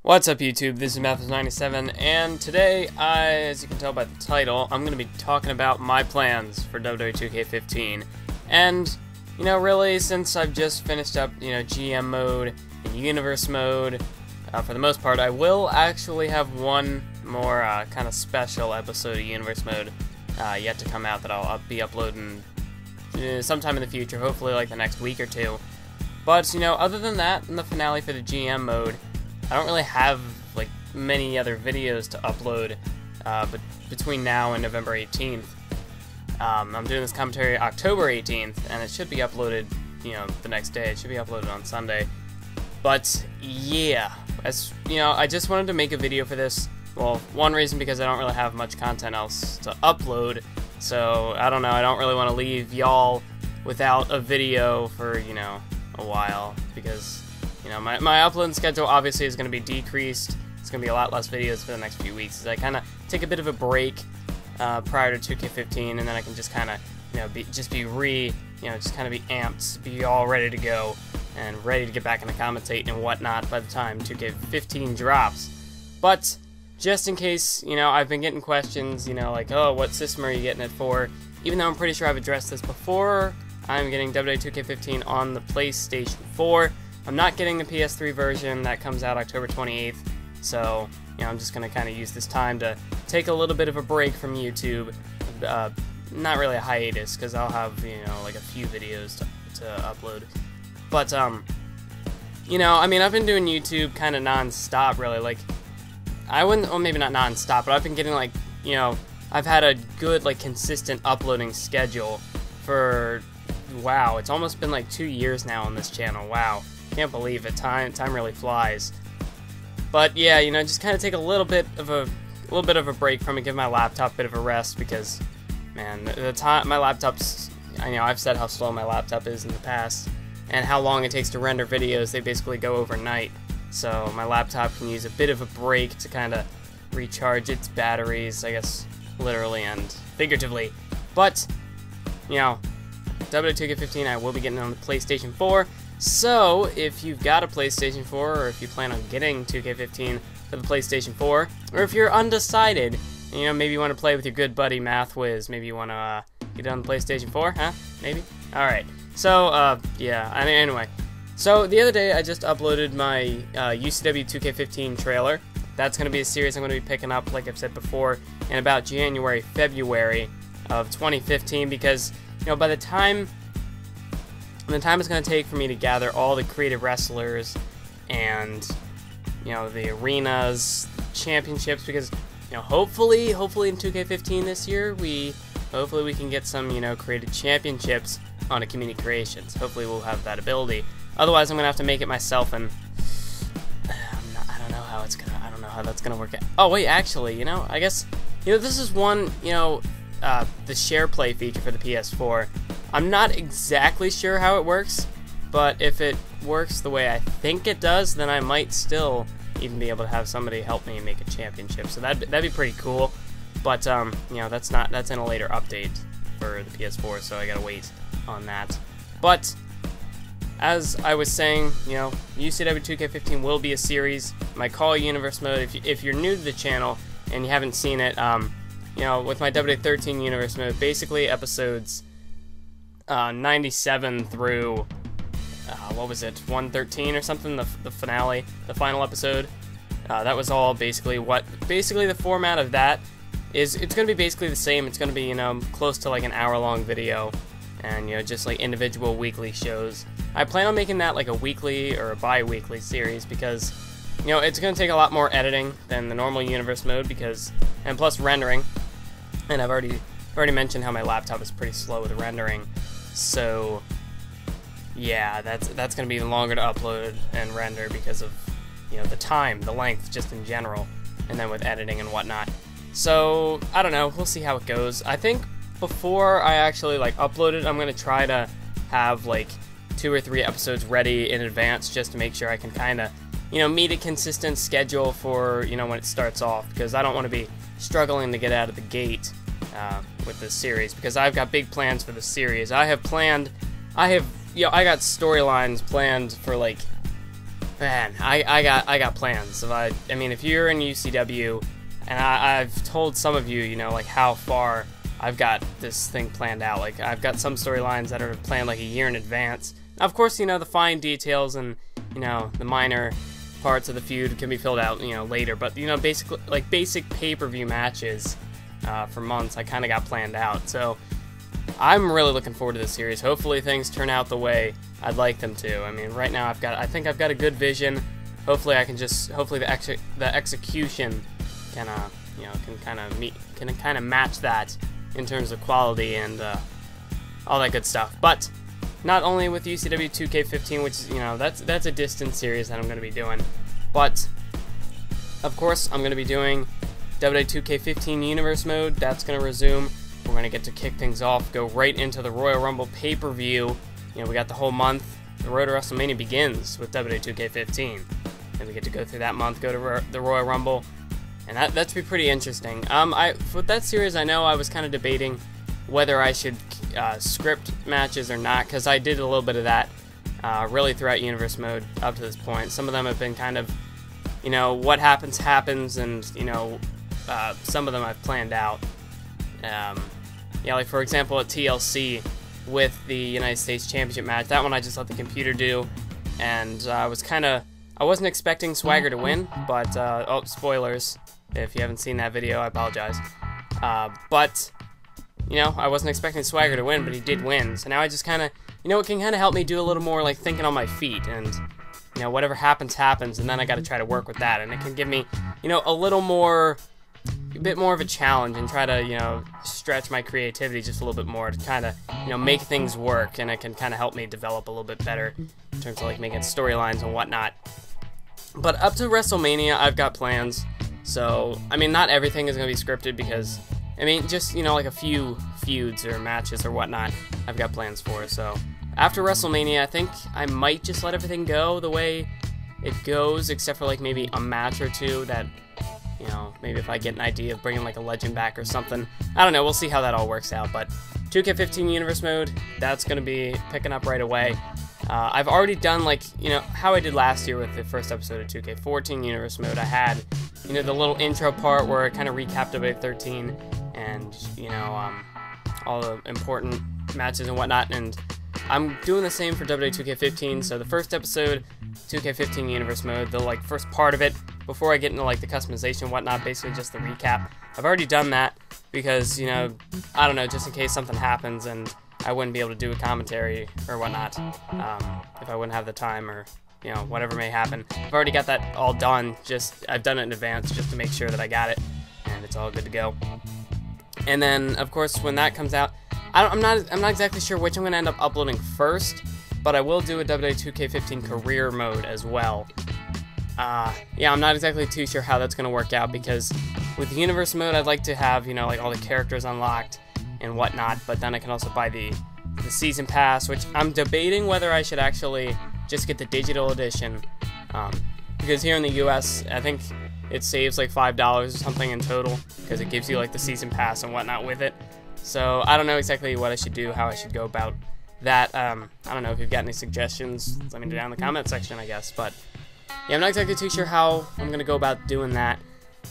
What's up YouTube, this is Mathis97, and today, as you can tell by the title, I'm going to be talking about my plans for WWE 2K15. And, really, since I've just finished up, GM mode and Universe mode, for the most part, I will actually have one more kind of special episode of Universe mode yet to come out that I'll be uploading sometime in the future, hopefully like the next week or two. But, other than that, in the finale for the GM mode, I don't really have like many other videos to upload but between now and November 18th. I'm doing this commentary October 18th, and it should be uploaded, the next day. It should be uploaded on Sunday. But yeah, as I just wanted to make a video for this. Well, one reason because I don't really have much content else to upload, so I don't know. I don't really want to leave y'all without a video for a while, because my uploading schedule obviously is going to be decreased. It's going to be a lot less videos for the next few weeks as I kind of take a bit of a break prior to 2K15, and then I can just kind of, be amped, be all ready to go, and ready to get back into commentating and whatnot by the time 2K15 drops. But just in case, I've been getting questions, like, oh, what system are you getting it for? Even though I'm pretty sure I've addressed this before, I'm getting WWE 2K15 on the PlayStation 4. I'm not getting the PS3 version that comes out October 28th, so I'm just going to kind of use this time to take a little bit of a break from YouTube. Not really a hiatus, because I'll have, like a few videos to upload. But, I've been doing YouTube kind of non-stop, really. Like, I wouldn't, well, maybe not non-stop, but I've been getting, like, I've had a good, like, consistent uploading schedule for, wow, it's almost been, like, 2 years now on this channel. Wow. Can't believe it. Time really flies. But yeah, just kind of take a little bit of a break from it, give my laptop a bit of a rest, because man, my laptop's, I've said how slow my laptop is in the past and how long it takes to render videos. They basically go overnight, so my laptop can use a bit of a break to kind of recharge its batteries, I guess literally and figuratively. But WWE 2K15 I will be getting on the PlayStation 4. So, if you've got a PlayStation 4, or if you plan on getting 2K15 for the PlayStation 4, or if you're undecided, and, maybe you want to play with your good buddy MathWiz, maybe you want to get it on the PlayStation 4, huh? Maybe? Alright, so, yeah, anyway. So, the other day I just uploaded my UCW 2K15 trailer. That's going to be a series I'm going to be picking up, like I've said before, in about January, February of 2015, because, by the time it's going to take for me to gather all the creative wrestlers and, the arenas, championships, because, hopefully in 2K15 this year, hopefully we can get some, creative championships on a Community Creations. Hopefully we'll have that ability. Otherwise, I'm going to have to make it myself, and I don't know how that's going to work out. Oh, wait, actually, I guess, this is one, the share play feature for the PS4. I'm not exactly sure how it works, but if it works the way I think it does, then I might still even be able to have somebody help me make a championship. So that'd be pretty cool. But that's in a later update for the PS4, so I gotta wait on that. But as I was saying, UCW 2K15 will be a series. My Call Universe mode. If you're new to the channel and you haven't seen it, with my WWE 13 Universe mode, basically episodes 97 through, what was it, 113 or something, the finale, the final episode. That was all basically the format of that is. It's going to be basically the same. It's going to be, close to like an hour-long video, and, just like individual weekly shows. I plan on making that like a weekly or a bi-weekly series because, it's going to take a lot more editing than the normal Universe mode, and plus rendering, and I've already mentioned how my laptop is pretty slow with rendering. So, yeah, that's going to be longer to upload and render because of, the time, the length, just in general, and then with editing and whatnot. So, I don't know, we'll see how it goes. I think before I actually, upload it, I'm going to try to have, 2 or 3 episodes ready in advance just to make sure I can kind of, meet a consistent schedule for, when it starts off, because I don't want to be struggling to get out of the gate with this series, because I've got big plans for the series. I got storylines planned for Man, I got plans. I mean, if you're in UCW, and I've told some of you, you know, like how far I've got this thing planned out. Like, I've got some storylines that are planned like a year in advance. Now, of course, you know, the fine details and, you know, the minor parts of the feud can be filled out, you know, later. But, you know, basically, like, basic pay-per-view matches for months, I kind of got planned out. So, I'm really looking forward to this series. Hopefully, things turn out the way I'd like them to. I mean, right now, I think I've got a good vision. Hopefully, the execution can, you know, can kind of match that in terms of quality and all that good stuff. But not only with UCW 2K15, which is, you know, that's a distance series that I'm going to be doing, but of course I'm going to be doing WWE 2K15 Universe Mode. That's going to resume. We're going to get to kick things off, go right into the Royal Rumble pay-per-view. You know, we got the whole month. The road to WrestleMania begins with WWE 2K15, and we get to go through that month, go to the Royal Rumble, and that's be pretty interesting. With that series, I know I was kind of debating whether I should script matches or not, because I did a little bit of that really throughout Universe Mode up to this point. Some of them have been kind of, you know, what happens, and, you know, some of them I've planned out. Yeah, like for example at TLC with the United States Championship match, that one I just let the computer do, and I wasn't expecting Swagger to win, but, oh, spoilers, if you haven't seen that video, I apologize, but, you know, I wasn't expecting Swagger to win, but he did win, so now I just kind of, you know, it can kind of help me do a little more, like, thinking on my feet, and, you know, whatever happens, happens, and then I got to try to work with that, and it can give me, you know, a bit more of a challenge, and try to, you know, stretch my creativity just a little bit more to kind of, you know, make things work, and it can kind of help me develop a little bit better in terms of, like, making storylines and whatnot. But up to WrestleMania, I've got plans, so, I mean, not everything is going to be scripted, because, I mean, just, you know, like a few feuds or matches or whatnot, I've got plans for. So after WrestleMania, I think I might just let everything go the way it goes, except for like maybe a match or two that, you know, maybe if I get an idea of bringing like a legend back or something. I don't know, we'll see how that all works out. But 2K15 Universe Mode, that's going to be picking up right away. I've already done, like, you know, how I did last year with the first episode of 2K14 Universe Mode. I had, you know, the little intro part where I kind of recapped WWE 13 and, you know, all the important matches and whatnot, and I'm doing the same for WWE 2K15, so the first episode, 2K15 Universe Mode, the, like, first part of it, before I get into, like, the customization and whatnot, basically just the recap. I've already done that because, you know, I don't know, just in case something happens and I wouldn't be able to do a commentary or whatnot, if I wouldn't have the time or, you know, whatever may happen. I've already got that all done, I've done it in advance just to make sure that I got it, and it's all good to go. And then, of course, when that comes out, I'm not exactly sure which I'm going to end up uploading first, but I will do a WWE 2K15 career mode as well. Yeah, I'm not exactly too sure how that's going to work out, because with Universe Mode, I'd like to have, you know, like all the characters unlocked and whatnot, but then I can also buy the Season Pass, which I'm debating whether I should actually just get the digital edition, because here in the US, I think it saves like $5 or something in total, because it gives you like the Season Pass and whatnot with it. So I don't know exactly what I should do, how I should go about that. I don't know if you've got any suggestions, let me know down in the comment section, I guess. But yeah, I'm not exactly too sure how I'm going to go about doing that.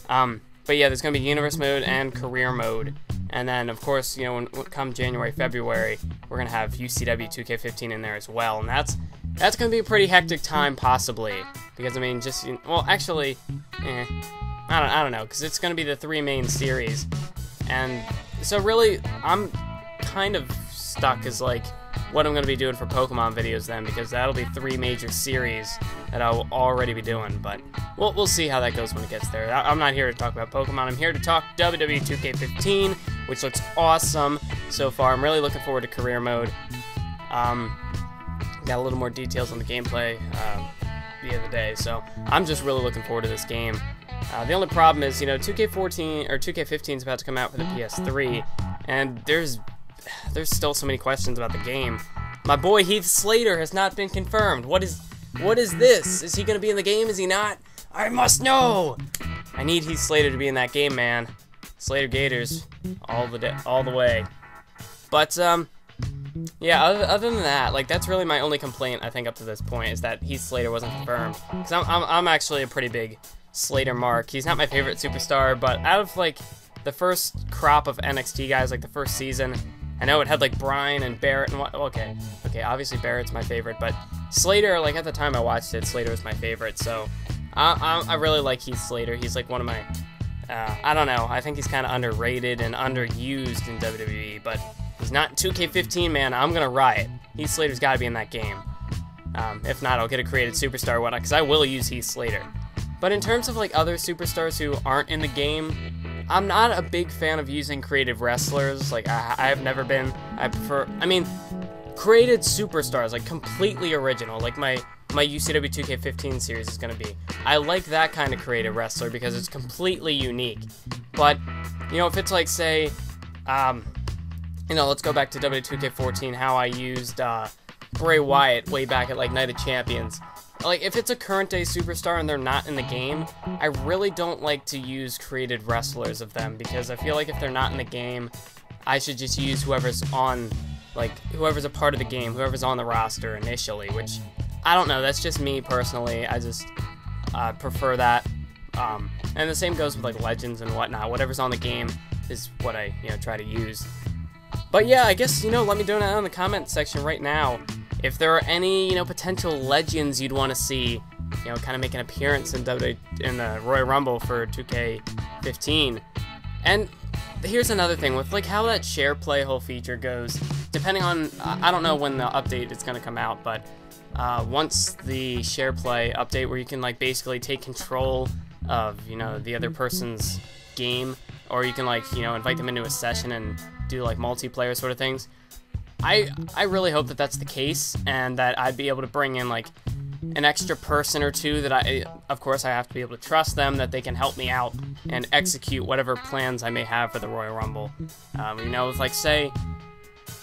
But yeah, there's going to be Universe Mode and Career Mode. And then, of course, you know, when come January, February, we're going to have UCW 2K15 in there as well. And that's going to be a pretty hectic time, possibly. Because, I mean, just, well, actually, I don't know, because it's going to be the 3 main series. And so really, I'm kind of stuck as, like, what I'm going to be doing for Pokemon videos then, because that'll be 3 major series that I'll already be doing, but we'll see how that goes when it gets there. I'm not here to talk about Pokemon, I'm here to talk WWE 2K15, which looks awesome so far. I'm really looking forward to Career Mode. Got a little more details on the gameplay the other day, so I'm just really looking forward to this game. The only problem is, you know, 2K14 or 2K15 is about to come out for the PS3, and there's still so many questions about the game. My boy Heath Slater has not been confirmed. What is this? Is he gonna be in the game? Is he not? I must know. I need Heath Slater to be in that game, man. Slater Gators, all the way. But Yeah, other than that, like, that's really my only complaint, I think, up to this point, is that Heath Slater wasn't confirmed. Because I'm actually a pretty big Slater mark. He's not my favorite superstar, but out of, like, the first crop of NXT guys, like, the first season, I know it had, like, Bryan and Barrett and what. Okay, obviously Barrett's my favorite, but Slater, like, at the time I watched it, Slater was my favorite, so I really like Heath Slater. He's, like, one of my, I don't know, I think he's kind of underrated and underused in WWE, but he's not 2K15, man. I'm gonna riot. Heath Slater's gotta be in that game. If not, I'll get a created superstar or whatnot, because I will use Heath Slater. But in terms of, like, other superstars who aren't in the game, I'm not a big fan of using creative wrestlers. Like, I have never been. I prefer, I mean, created superstars, like, completely original, like my UCW 2K15 series is gonna be. I like that kind of creative wrestler because it's completely unique. But, you know, if it's like, say, you know, let's go back to WWE 2K14, how I used Bray Wyatt way back at, like, Night of Champions. Like, if it's a current day superstar and they're not in the game, I really don't like to use created wrestlers of them, because I feel like if they're not in the game, I should just use whoever's on, like, whoever's a part of the game, whoever's on the roster initially, which, I don't know, that's just me personally. I just prefer that. And the same goes with, like, legends and whatnot. Whatever's on the game is what I, you know, try to use. But yeah, I guess, you know, let me know down in the comment section right now if there are any, you know, potential legends you'd want to see, you know, kind of make an appearance in the Royal Rumble for 2K15. And here's another thing, with, like, how that share play whole feature goes, depending on, I don't know when the update is going to come out, but once the share play update where you can, like, basically take control of, you know, the other person's game, or you can, like, you know, invite them into a session and do, like, multiplayer sort of things. I really hope that that's the case, and that I'd be able to bring in, like, an extra person or two that of course I have to be able to trust them, that they can help me out and execute whatever plans I may have for the Royal Rumble. You know, like, say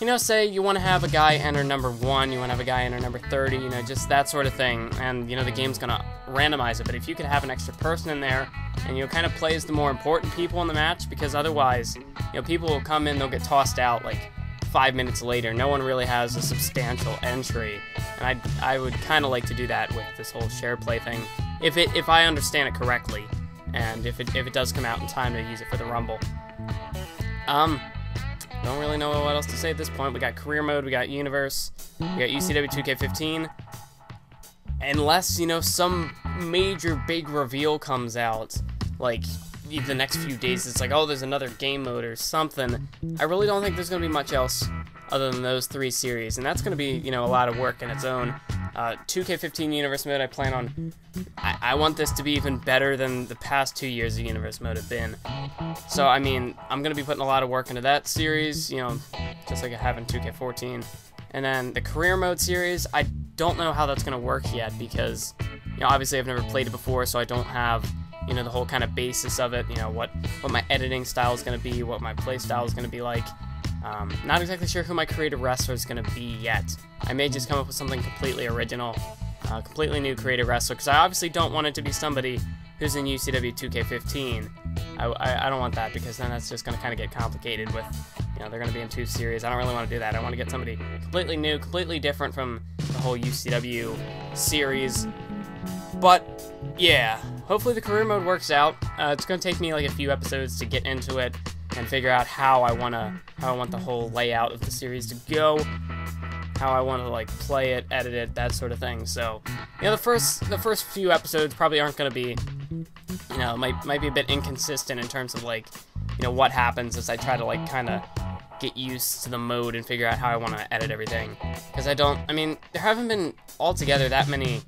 you want to have a guy enter number 1, you want to have a guy enter number 30, you know, just that sort of thing, and, you know, the game's gonna randomize it, but if you could have an extra person in there, and, you know, kind of play as the more important people in the match, because otherwise, you know, people will come in, they'll get tossed out, like, 5 minutes later. No one really has a substantial entry, and I would kind of like to do that with this whole share play thing, if I understand it correctly, and if it does come out in time to use it for the Rumble. Don't really know what else to say at this point. We got career mode, we got universe, we got UCW 2K15. Unless, you know, some major big reveal comes out, like the next few days, it's like, oh, there's another game mode or something. I really don't think there's going to be much else other than those 3 series, and that's going to be, you know, a lot of work in its own. 2K15 Universe Mode, I plan on, I want this to be even better than the past 2 years of Universe Mode have been. So, I mean, I'm going to be putting a lot of work into that series, you know, just like I have in 2K14. And then the Career Mode series, I don't know how that's going to work yet, because, you know, obviously I've never played it before, so I don't have, you know, the whole kind of basis of it, you know, what my editing style is going to be, what my play style is going to be like. Not exactly sure who my creative wrestler is going to be yet. I may just come up with something completely original, completely new creative wrestler, because I obviously don't want it to be somebody who's in UCW 2K15. I don't want that, because then that's just going to kind of get complicated with, you know, they're going to be in 2 series. I don't really want to do that. I want to get somebody completely new, completely different from the whole UCW series. But, yeah, hopefully the career mode works out. It's going to take me like a few episodes to get into it and figure out how I want the whole layout of the series to go, how I want to, like, play it, edit it, that sort of thing. So, you know, the first few episodes probably aren't going to be, you know, might be a bit inconsistent in terms of, like, you know, what happens as I try to, like, kind of get used to the mode and figure out how I want to edit everything. Because I mean, there haven't been altogether that many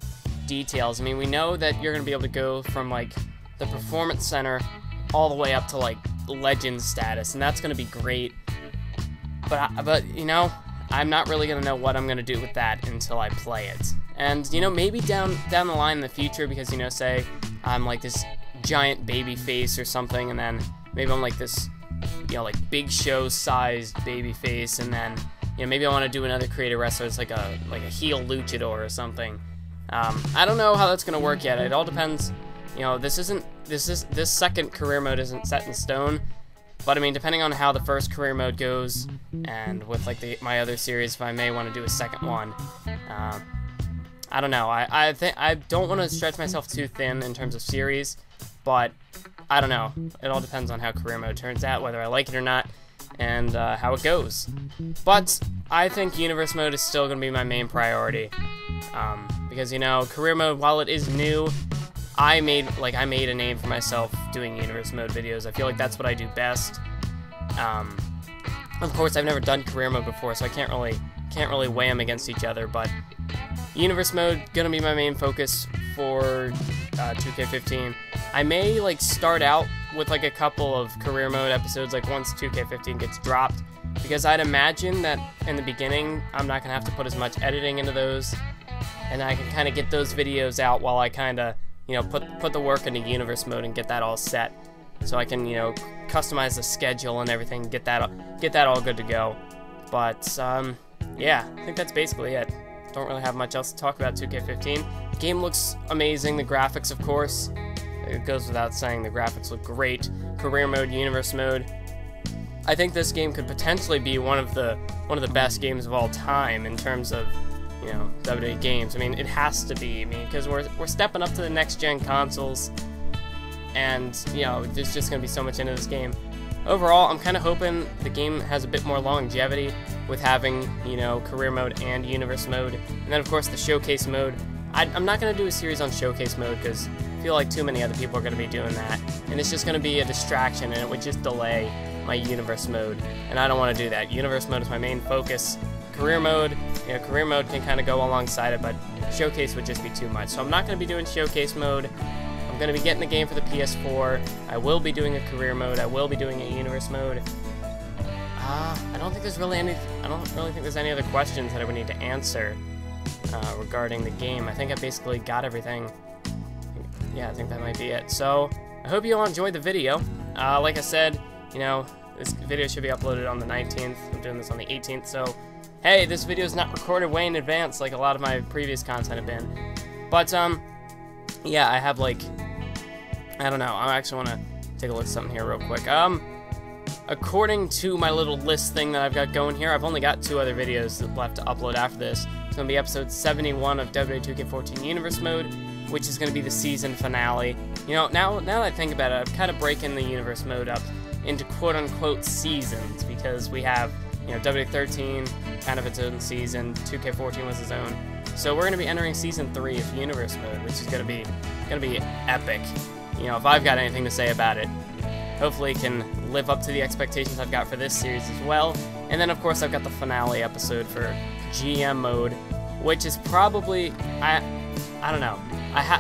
details. I mean, we know that you're going to be able to go from, like, the Performance Center all the way up to, like, Legend status, and that's going to be great. But you know, I'm not really going to know what I'm going to do with that until I play it. And, you know, maybe down the line in the future, because, you know, say I'm like this giant baby face or something, and then maybe I'm like this, you know, like Big Show sized baby face, and then, you know, maybe I want to do another creative wrestler. It's like a heel luchador or something. I don't know how that's going to work yet. It all depends. You know, this second career mode isn't set in stone. But I mean, depending on how the first career mode goes, and with like my other series, if I may want to do a second one, I don't know. I think I don't want to stretch myself too thin in terms of series, but I don't know. It all depends on how career mode turns out, whether I like it or not, and how it goes. But I think universe mode is still going to be my main priority, because you know, career mode, while it is new, I made a name for myself doing universe mode videos. I feel like that's what I do best. Of course, I've never done career mode before, so I can't really weigh them against each other. But universe mode gonna be my main focus for 2K15. I may like start out with like a couple of career mode episodes, like once 2K15 gets dropped, because I'd imagine that in the beginning I'm not gonna have to put as much editing into those, and I can kind of get those videos out while I kind of, you know, put the work into universe mode and get that all set, so I can, you know, customize the schedule and everything, get that all good to go. But yeah, I think that's basically it. Don't really have much else to talk about 2K15. The game looks amazing. The graphics, of course, it goes without saying, the graphics look great. Career mode, universe mode. I think this game could potentially be one of the best games of all time in terms of, you know, WWE games. I mean, it has to be. I mean, because we're stepping up to the next gen consoles, and you know, there's just gonna be so much into this game. Overall, I'm kind of hoping the game has a bit more longevity with having, you know, career mode and universe mode, and then of course the showcase mode. I'm not gonna do a series on showcase mode because I feel like too many other people are gonna be doing that, and it's just gonna be a distraction, and it would just delay my universe mode, and I don't want to do that. Universe mode is my main focus. Career mode, you know, career mode can kind of go alongside it, but showcase would just be too much. So I'm not going to be doing showcase mode. I'm going to be getting the game for the PS4. I will be doing a career mode. I will be doing a universe mode. I don't think there's really any. I don't really think there's any other questions that I would need to answer regarding the game. I think I basically got everything. Yeah, I think that might be it. So I hope you all enjoyed the video. Like I said, you know, this video should be uploaded on the 19th. I'm doing this on the 18th, so hey, this video is not recorded way in advance like a lot of my previous content have been. But, yeah, I have, like, I don't know, I actually want to take a look at something here real quick. According to my little list thing that I've got going here, I've only got 2 other videos left to upload after this. It's going to be episode 71 of WWE 2K14 Universe Mode, which is going to be the season finale. You know, now that I think about it, I'm kind of breaking the Universe Mode up into quote-unquote seasons, because we have, you know, WWE 13, kind of its own season, 2K14 was its own. So we're going to be entering Season 3 of Universe Mode, which is going to be epic. You know, if I've got anything to say about it, hopefully it can live up to the expectations I've got for this series as well. And then, of course, I've got the finale episode for GM Mode, which is probably, I don't know.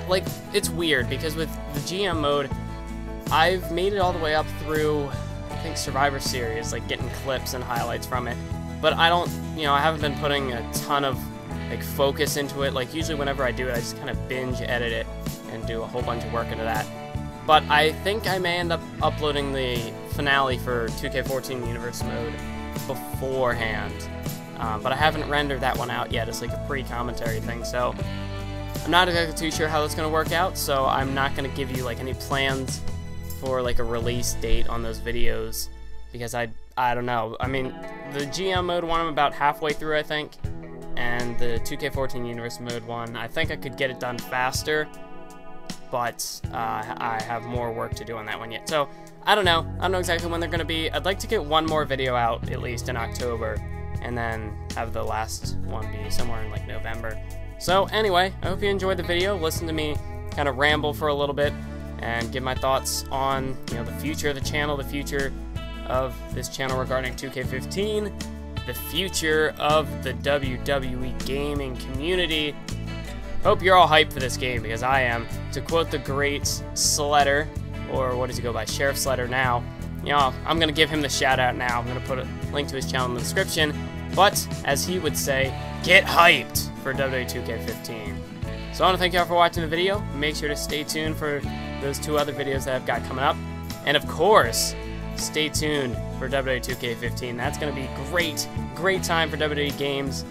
Like, it's weird, because with the GM Mode, I've made it all the way up through, I think, Survivor Series, like getting clips and highlights from it. But I don't, you know, I haven't been putting a ton of like focus into it. Like usually whenever I do it, I just kind of binge edit it and do a whole bunch of work into that. But I think I may end up uploading the finale for 2K14 Universe Mode beforehand. But I haven't rendered that one out yet. It's like a pre-commentary thing, so I'm not exactly too sure how that's going to work out. So I'm not going to give you like any plans for like a release date on those videos, because I don't know. I mean, the GM mode one I'm about halfway through, I think, and the 2K14 Universe Mode one, I think I could get it done faster, but I have more work to do on that one yet. So I don't know exactly when they're going to be. I'd like to get one more video out at least in October, and then have the last one be somewhere in like November. So anyway, I hope you enjoyed the video. Listen to me kind of ramble for a little bit and give my thoughts on, you know, the future of the channel, the future of this channel regarding 2K15, the future of the WWE gaming community. Hope you're all hyped for this game, because I am. To quote the great Slater, or what does he go by, Sheriff Slater now, you know, I'm going to give him the shout out now. I'm going to put a link to his channel in the description. But, as he would say, get hyped for WWE 2K15. So I want to thank y'all for watching the video. Make sure to stay tuned for those 2 other videos that I've got coming up. And of course, stay tuned for WWE 2K15. That's going to be great time for WWE games.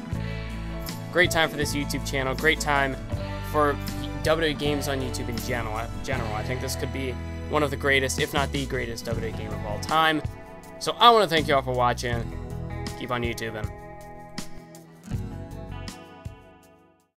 Great time for this YouTube channel. Great time for WWE games on YouTube in general. I think this could be one of the greatest, if not the greatest, WWE game of all time. So I want to thank you all for watching. Keep on YouTubing.